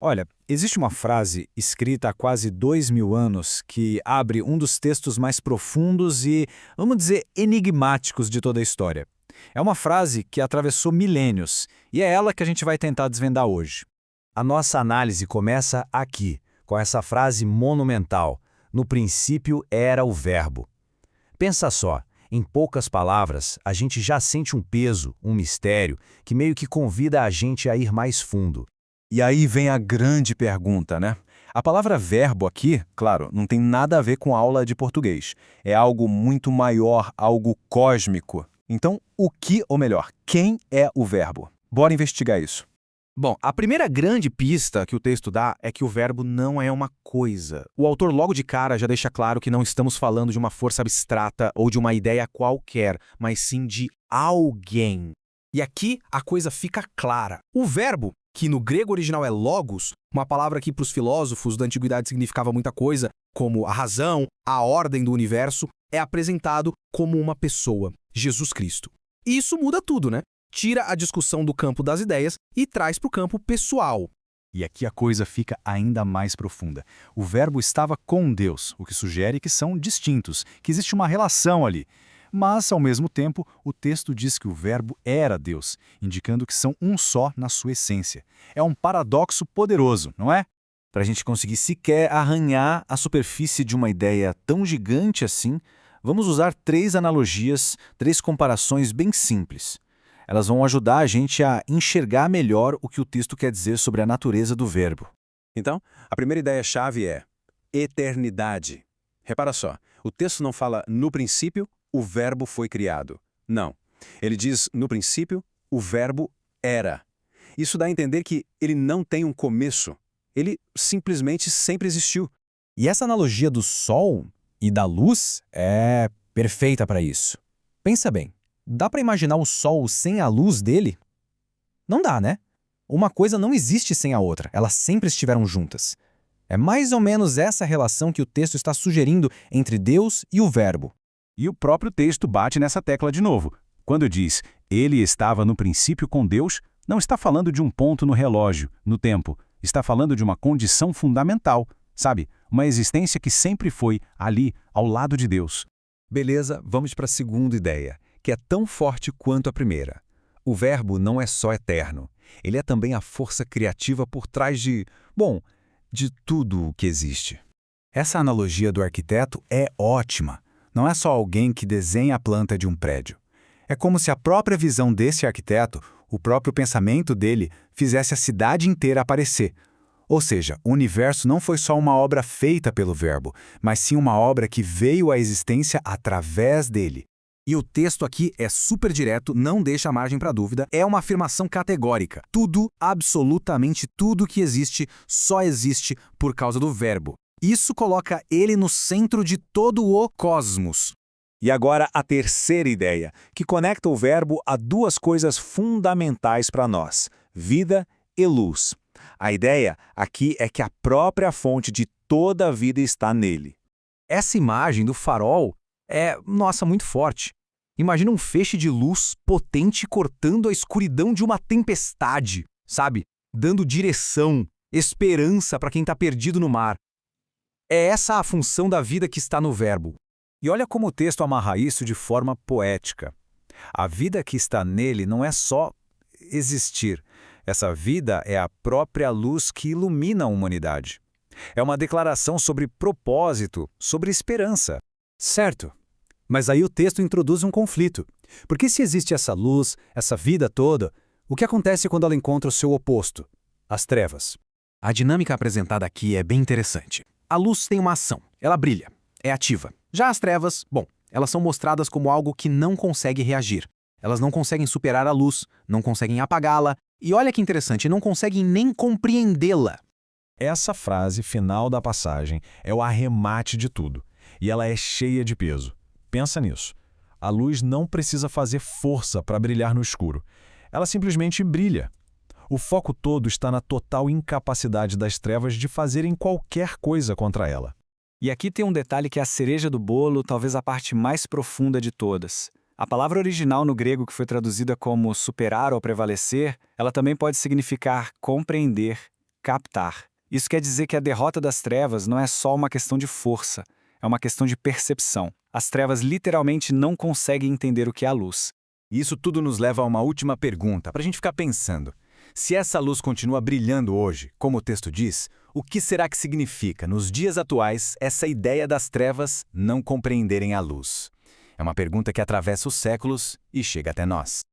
Olha, existe uma frase escrita há quase 2000 anos que abre um dos textos mais profundos e, vamos dizer, enigmáticos de toda a história. É uma frase que atravessou milênios e é ela que a gente vai tentar desvendar hoje. A nossa análise começa aqui, com essa frase monumental: no princípio era o Verbo. Pensa só, em poucas palavras, a gente já sente um peso, um mistério, que meio que convida a gente a ir mais fundo. E aí vem a grande pergunta, né? A palavra verbo aqui, claro, não tem nada a ver com aula de português. É algo muito maior, algo cósmico. Então, o que, ou melhor, quem é o verbo? Bora investigar isso. Bom, a primeira grande pista que o texto dá é que o verbo não é uma coisa. O autor logo de cara já deixa claro que não estamos falando de uma força abstrata ou de uma ideia qualquer, mas sim de alguém. E aqui a coisa fica clara. O verbo, que no grego original é logos, uma palavra que para os filósofos da antiguidade significava muita coisa, como a razão, a ordem do universo, é apresentado como uma pessoa, Jesus Cristo. E isso muda tudo, né? Tira a discussão do campo das ideias e traz para o campo pessoal. E aqui a coisa fica ainda mais profunda. O verbo estava com Deus, o que sugere que são distintos, que existe uma relação ali. Mas, ao mesmo tempo, o texto diz que o verbo era Deus, indicando que são um só na sua essência. É um paradoxo poderoso, não é? Para a gente conseguir sequer arranhar a superfície de uma ideia tão gigante assim, vamos usar três analogias, três comparações bem simples. Elas vão ajudar a gente a enxergar melhor o que o texto quer dizer sobre a natureza do verbo. Então, a primeira ideia-chave é eternidade. Repara só, o texto não fala no princípio, o verbo foi criado. Não. Ele diz no princípio, o verbo era. Isso dá a entender que ele não tem um começo. Ele simplesmente sempre existiu. E essa analogia do sol e da luz é perfeita para isso. Pensa bem, dá para imaginar o sol sem a luz dele? Não dá, né? Uma coisa não existe sem a outra, elas sempre estiveram juntas. É mais ou menos essa relação que o texto está sugerindo entre Deus e o verbo. E o próprio texto bate nessa tecla de novo. Quando diz, ele estava no princípio com Deus, não está falando de um ponto no relógio, no tempo. Está falando de uma condição fundamental, sabe? Uma existência que sempre foi ali, ao lado de Deus. Beleza, vamos para a segunda ideia, que é tão forte quanto a primeira. O verbo não é só eterno. Ele é também a força criativa por trás de tudo o que existe. Essa analogia do arquiteto é ótima. Não é só alguém que desenha a planta de um prédio. É como se a própria visão desse arquiteto, o próprio pensamento dele, fizesse a cidade inteira aparecer. Ou seja, o universo não foi só uma obra feita pelo verbo, mas sim uma obra que veio à existência através dele. E o texto aqui é super direto, não deixa margem para dúvida, é uma afirmação categórica. Tudo, absolutamente tudo que existe, só existe por causa do verbo. Isso coloca ele no centro de todo o cosmos. E agora a terceira ideia, que conecta o verbo a duas coisas fundamentais para nós: vida e luz. A ideia aqui é que a própria fonte de toda a vida está nele. Essa imagem do farol é, muito forte. Imagina um feixe de luz potente cortando a escuridão de uma tempestade, sabe? Dando direção, esperança para quem está perdido no mar. É essa a função da vida que está no verbo. E olha como o texto amarra isso de forma poética. A vida que está nele não é só existir. Essa vida é a própria luz que ilumina a humanidade. É uma declaração sobre propósito, sobre esperança. Certo. Mas aí o texto introduz um conflito. Porque se existe essa luz, essa vida toda, o que acontece quando ela encontra o seu oposto? As trevas. A dinâmica apresentada aqui é bem interessante. A luz tem uma ação, ela brilha, é ativa. Já as trevas, elas são mostradas como algo que não consegue reagir. Elas não conseguem superar a luz, não conseguem apagá-la, e olha que interessante, não conseguem nem compreendê-la. Essa frase final da passagem é o arremate de tudo, e ela é cheia de peso. Pensa nisso. A luz não precisa fazer força para brilhar no escuro. Ela simplesmente brilha. O foco todo está na total incapacidade das trevas de fazerem qualquer coisa contra ela. E aqui tem um detalhe que é a cereja do bolo, talvez a parte mais profunda de todas. A palavra original no grego que foi traduzida como superar ou prevalecer, ela também pode significar compreender, captar. Isso quer dizer que a derrota das trevas não é só uma questão de força, é uma questão de percepção. As trevas literalmente não conseguem entender o que é a luz. E isso tudo nos leva a uma última pergunta, para a gente ficar pensando. Se essa luz continua brilhando hoje, como o texto diz, o que será que significa, nos dias atuais, essa ideia das trevas não compreenderem a luz? É uma pergunta que atravessa os séculos e chega até nós.